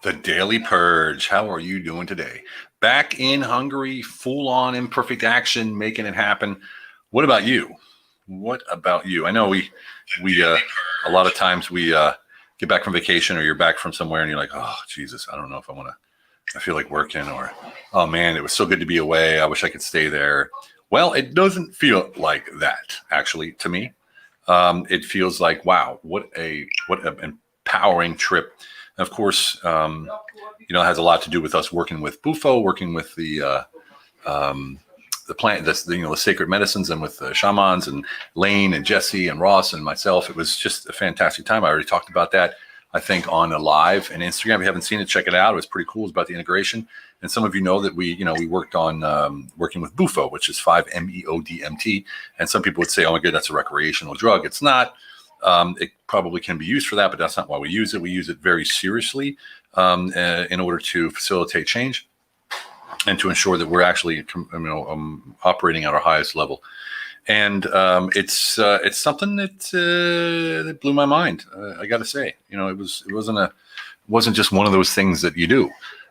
The Daily Purge. How are you doing today? Back in Hungary, full on imperfect action, making it happen. What about you? What about you? I know we a lot of times we get back from vacation or you're back from somewhere and you're like, oh, Jesus, I don't know if I feel like working, or, oh man, it was so good to be away. I wish I could stay there. Well, it doesn't feel like that, actually, to me. It feels like, wow, what an empowering trip. And of course, it has a lot to do with us working with Bufo, working with the plant, the sacred medicines, and with the shamans and Lane and Jesse and Ross and myself. It was just a fantastic time. I already talked about that, I think, on a live and Instagram. If you haven't seen it, check it out. It was pretty cool. It's about the integration. And some of you know that we worked on working with Bufo, which is 5-MEODMT. And some people would say, oh my God, that's a recreational drug. It's not. It probably can be used for that, but that's not why we use it. We use it very seriously in order to facilitate change and to ensure that we're actually operating at our highest level. And it's something that blew my mind. I got to say, it wasn't just one of those things that you do.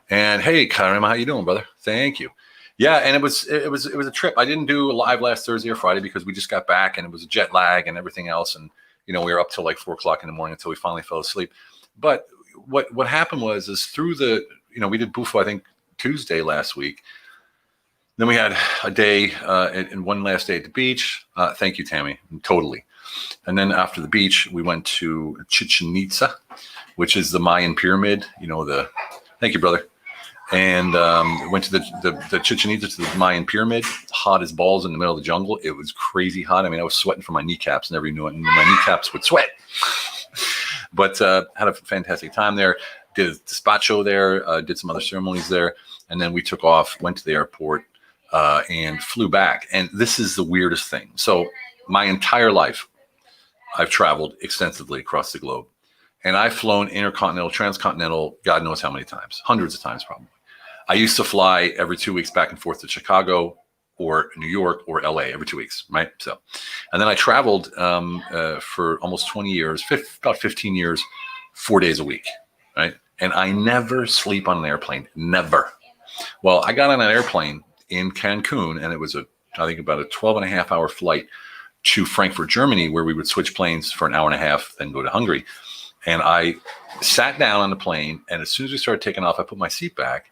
And hey, Karim, how you doing, brother? Thank you. Yeah, and it was a trip. I didn't do a live last Thursday or Friday because we just got back and it was a jet lag and everything else. And we were up till like 4 o'clock in the morning until we finally fell asleep. But what happened is through we did Bufo, I think, Tuesday last week. Then we had a day and one last day at the beach. Thank you, Tammy. Totally. And then after the beach, we went to Chichen Itza, which is the Mayan pyramid. Thank you, brother. And went to the Chichen Itza, to the Mayan pyramid. Hot as balls in the middle of the jungle. It was crazy hot. I mean, I was sweating from my kneecaps. Never knew it. And my kneecaps would sweat. But had a fantastic time there. Did a despacho there. Did some other ceremonies there. And then we took off, went to the airport, and flew back. And this is the weirdest thing. So my entire life, I've traveled extensively across the globe. And I've flown intercontinental, transcontinental, God knows how many times. Hundreds of times, probably. I used to fly every 2 weeks back and forth to Chicago or New York or LA every 2 weeks, right? So, and then I traveled for almost 20 years, about 15 years, 4 days a week, right? And I never sleep on an airplane, never. Well, I got on an airplane in Cancun, and it was I think about a 12-and-a-half-hour flight to Frankfurt, Germany, where we would switch planes for an hour and a half, then go to Hungary. And I sat down on the plane, and as soon as we started taking off, I put my seat back,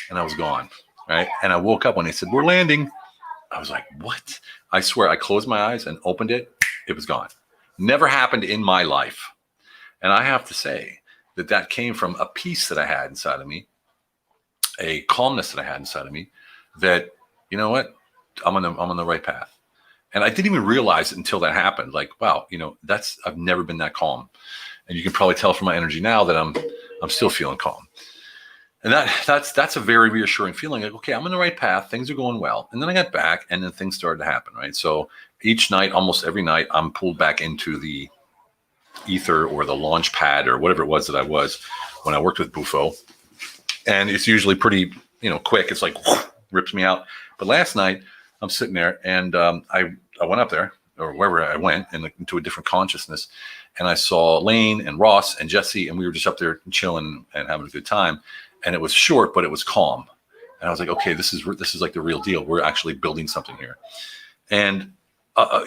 and I was gone, right? And I woke up when they said, we're landing. I was like, what? I swear, I closed my eyes and opened it. It was gone. Never happened in my life. And I have to say that came from a peace that I had inside of me, a calmness that I had inside of me, that, you know what, I'm on the right path. And I didn't even realize it until that happened. Like, wow, I've never been that calm. And you can probably tell from my energy now that I'm still feeling calm. And that's a very reassuring feeling. Like, okay, I'm on the right path. Things are going well. And then I got back, and then things started to happen, right? So each night, almost every night, I'm pulled back into the ether or the launch pad or whatever it was that I was when I worked with Bufo. And it's usually pretty, quick. It's like, rips me out. But last night, I'm sitting there, and I went up there, or wherever I went, into a different consciousness. And I saw Lane and Ross and Jesse, and we were just up there chilling and having a good time. And it was short, but it was calm. And I was like, okay, this is like the real deal. We're actually building something here. And,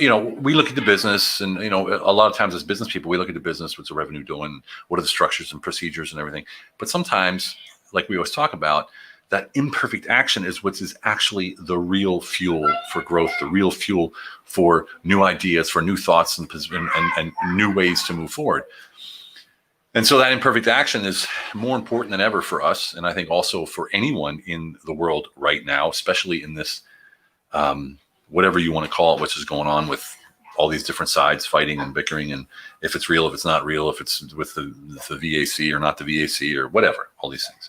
we look at the business, and, a lot of times as business people, we look at the business, what's the revenue doing? What are the structures and procedures and everything? But sometimes, like we always talk about, that imperfect action is what is actually the real fuel for growth, the real fuel for new ideas, for new thoughts and new ways to move forward. And so that imperfect action is more important than ever for us. And I think also for anyone in the world right now, especially in this, whatever you want to call it, which is going on with all these different sides fighting and bickering, and if it's real, if it's not real, if it's with the VAC or not the VAC or whatever, all these things.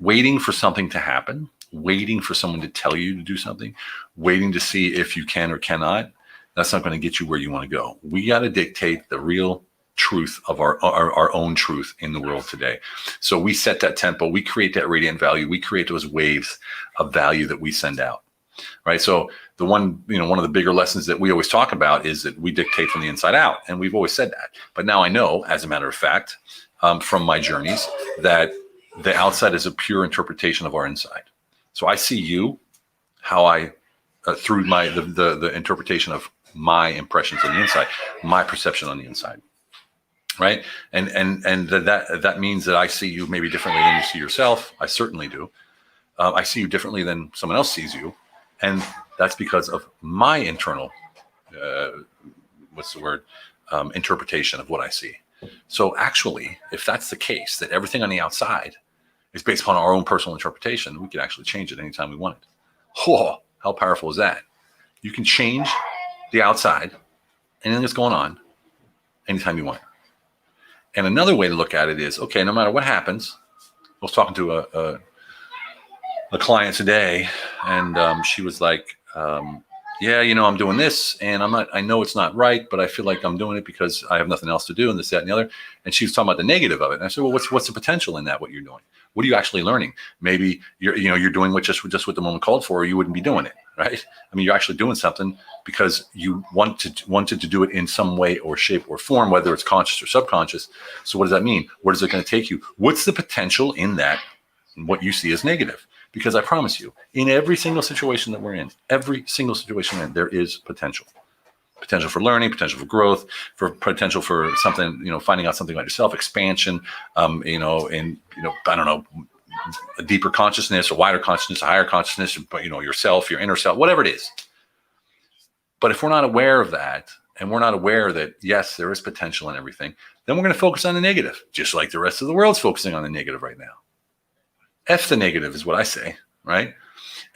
Waiting for something to happen, waiting for someone to tell you to do something, waiting to see if you can or cannot, that's not going to get you where you want to go. We got to dictate the real truth of our own truth in the world today. So we set that tempo, we create that radiant value, we create those waves of value that we send out, right? So the one of the bigger lessons that we always talk about is that we dictate from the inside out. And we've always said that. But now I know, as a matter of fact, from my journeys, that the outside is a pure interpretation of our inside. So I see you, how I, through the interpretation of my impressions on the inside, my perception on the inside, right? And that means that I see you maybe differently than you see yourself. I certainly do. I see you differently than someone else sees you, and that's because of my internal, interpretation of what I see. So actually, if that's the case, that everything on the outside is based upon our own personal interpretation, we can actually change it anytime we want it. Oh, how powerful is that? You can change the outside, anything that's going on, anytime you want. And another way to look at it is, okay, no matter what happens, I was talking to a client today, and she was like, yeah, I'm doing this, and I know it's not right, but I feel like I'm doing it because I have nothing else to do, and this, that, and the other. And she was talking about the negative of it. And I said, well, what's the potential in that, what you're doing? What are you actually learning? Maybe you're doing just what the moment called for, or you wouldn't be doing it, right? I mean, you're actually doing something because you wanted to do it in some way or shape or form, whether it's conscious or subconscious. So what does that mean? Where is it going to take you? What's the potential in that, what you see as negative? Because I promise you, in every single situation that we're in, there is potential. Potential for learning, potential for growth, for potential for something, finding out something about yourself, expansion, I don't know, a deeper consciousness, a wider consciousness, a higher consciousness, but yourself, your inner self, whatever it is. But if we're not aware of that, and we're not aware that, yes, there is potential in everything, then we're going to focus on the negative, just like the rest of the world's focusing on the negative right now. F the negative is what I say, right?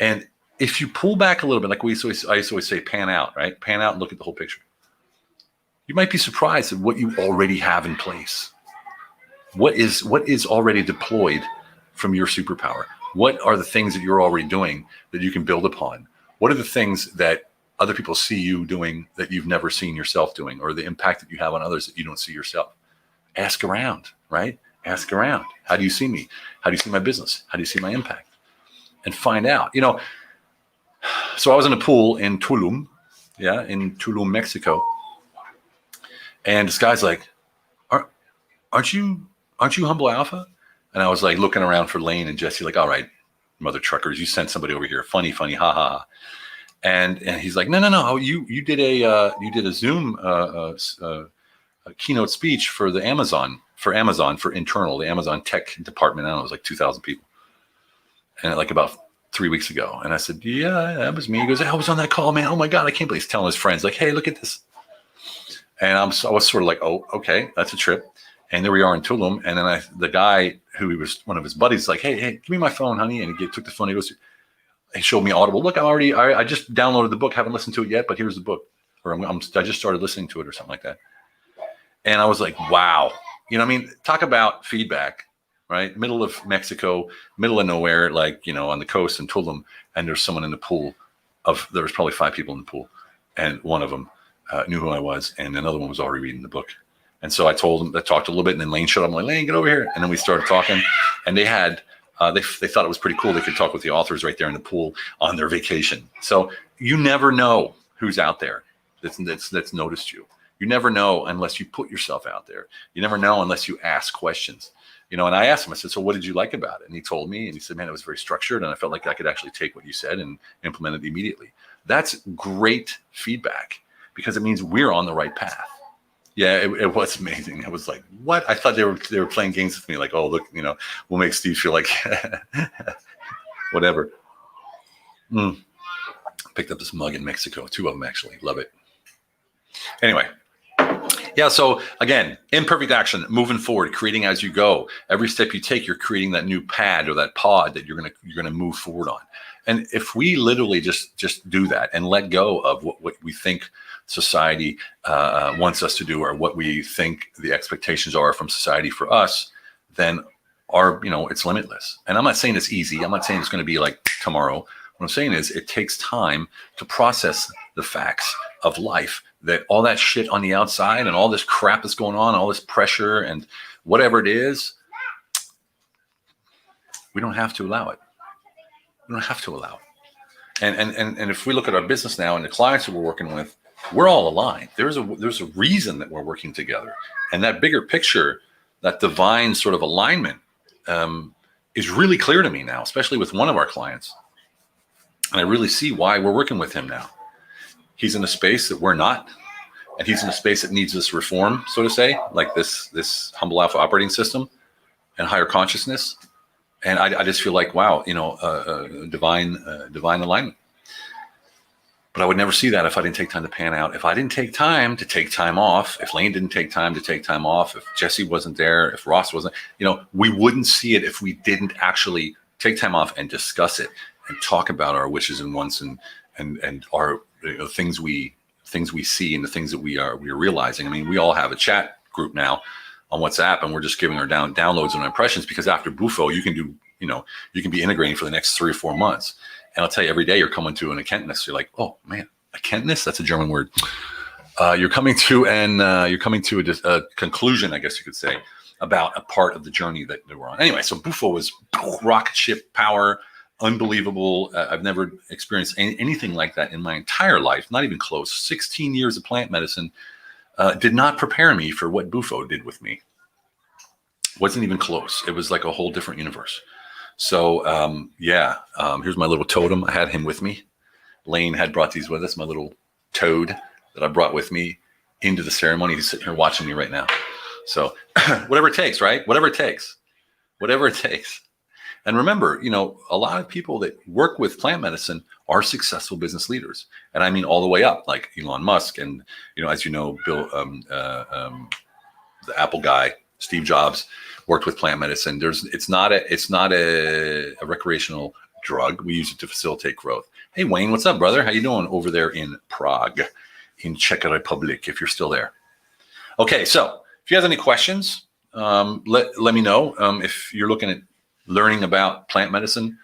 And if you pull back a little bit, like I used to always say, pan out, right? Pan out and look at the whole picture. You might be surprised at what you already have in place. What is already deployed from your superpower? What are the things that you're already doing that you can build upon? What are the things that other people see you doing that you've never seen yourself doing, or the impact that you have on others that you don't see yourself? Ask around, right? Ask around. How do you see me? How do you see my business? How do you see my impact? And find out. So I was in a pool in Tulum, Mexico, and this guy's like, "Aren't you Humble Alpha?" And I was like looking around for Lane and Jesse, like, "All right, mother truckers, you sent somebody over here, funny, ha ha ha." And he's like, "No, you did a Zoom keynote speech for the Amazon for internal, the Amazon tech department. I don't know, it was like 2,000 people, and like about 3 weeks ago." And I said, "Yeah, that was me." He goes, "I was on that call, man. Oh my God, I can't believe." He's telling his friends, like, "Hey, look at this." And I was sort of like, "Oh, okay, that's a trip." And there we are in Tulum. And then the guy who he was one of his buddies, like, hey, give me my phone, honey. And he took the phone. He showed me Audible. Look, I just downloaded the book. Haven't listened to it yet, but here's the book. Or I just started listening to it or something like that. And I was like, wow. Talk about feedback, right? Middle of Mexico, middle of nowhere, like, on the coast in Tulum. And there's someone in the pool there was probably 5 people in the pool. And one of them knew who I was. And another one was already reading the book. And so I talked a little bit, and then Lane showed up. I'm like, "Lane, get over here." And then we started talking, and they had, they thought it was pretty cool. They could talk with the authors right there in the pool on their vacation. So you never know who's out there that's noticed you. You never know unless you put yourself out there. You never know unless you ask questions. And I asked him, I said, "So what did you like about it?" And he told me, and he said, "Man, it was very structured, and I felt like I could actually take what you said and implement it immediately." That's great feedback, because it means we're on the right path. Yeah, it was amazing. I was like, what? I thought they were playing games with me, like, "Oh, look, we'll make Steve feel like whatever." Picked up this mug in Mexico, 2 of them actually. Love it. Anyway, yeah. So again, imperfect action, moving forward, creating as you go. Every step you take, you're creating that new pad or that pod that you're gonna move forward on. And if we literally just do that and let go of what we think society wants us to do, or what we think the expectations are from society for us, then it's limitless. And I'm not saying it's easy. I'm not saying it's going to be like tomorrow. What I'm saying is it takes time to process the facts of life, that all that shit on the outside and all this crap that's going on, all this pressure and whatever it is, we don't have to allow it. We don't have to allow it. And if we look at our business now and the clients that we're working with, we're all aligned. There's a reason that we're working together. And that bigger picture, that divine sort of alignment, is really clear to me now, especially with one of our clients. And I really see why we're working with him now. He's in a space that we're not, and he's in a space that needs this reform, so to say, like this humble alpha operating system and higher consciousness. And I just feel like, wow, divine alignment. But I would never see that if I didn't take time to pan out. If I didn't take time to take time off, if Lane didn't take time to take time off, if Jesse wasn't there, if Ross wasn't, we wouldn't see it if we didn't actually take time off and discuss it and talk about our wishes and wants and our things we see and the things that we're realizing. I mean, we all have a chat group now on WhatsApp, and we're just giving our downloads and impressions, because after Bufo, you can do, you can be integrating for the next 3 or 4 months. And I'll tell you, every day you're coming to an erkenntnis. You're like, oh man, erkenntnis? That's a German word. You're coming to a conclusion, I guess you could say, about a part of the journey that we're on. Anyway, so Bufo was rocket ship power, unbelievable. I've never experienced anything like that in my entire life, not even close. 16 years of plant medicine did not prepare me for what Bufo did with me. Wasn't even close. It was like a whole different universe. So, here's my little totem. I had him with me. Lane had brought these with us, my little toad that I brought with me into the ceremony. He's sitting here watching me right now. So whatever it takes, right? Whatever it takes. And remember, a lot of people that work with plant medicine are successful business leaders. And I mean, all the way up, like Elon Musk and, as you know, Bill, the Apple guy, Steve Jobs, worked with plant medicine. It's not a recreational drug. We use it to facilitate growth. Hey, Wayne, what's up, brother? How you doing over there in Prague, in Czech Republic, if you're still there? Okay, so if you have any questions, let me know. If you're looking at learning about plant medicine,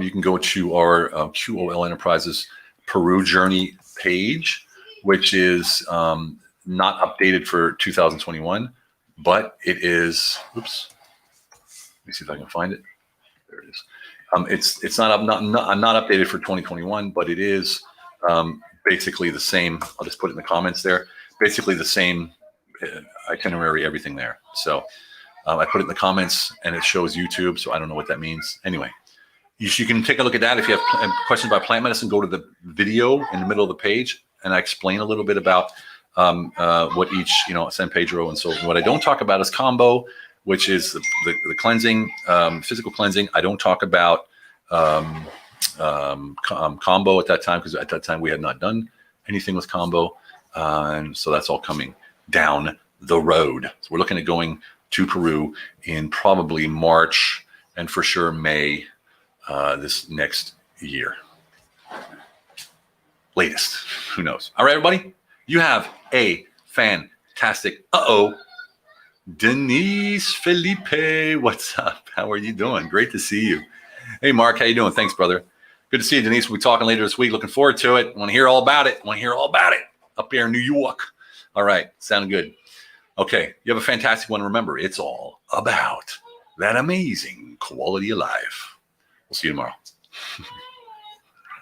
you can go to our QOL Enterprises Peru Journey page, which is not updated for 2021. But it is, oops, let me see if I can find it. There it is. It's not updated for 2021, but it is basically the same. I'll just put it in the comments there. Basically the same itinerary, everything there. So I put it in the comments, and it shows YouTube, so I don't know what that means. Anyway, you can take a look at that. If you have questions about plant medicine, go to the video in the middle of the page, and I explain a little bit about what each, San Pedro and so on. What I don't talk about is combo, which is the cleansing, physical cleansing. I don't talk about combo at that time, because at that time we had not done anything with combo. And so that's all coming down the road. So we're looking at going to Peru in probably March and for sure May this next year. Latest. Who knows? All right, everybody. You have a fantastic, Denise Felipe, what's up? How are you doing? Great to see you. Hey, Mark, how you doing? Thanks, brother. Good to see you, Denise. We'll be talking later this week. Looking forward to it. Want to hear all about it. Up here in New York. All right, sounding good. Okay, you have a fantastic one. Remember, it's all about that amazing quality of life. We'll see you tomorrow.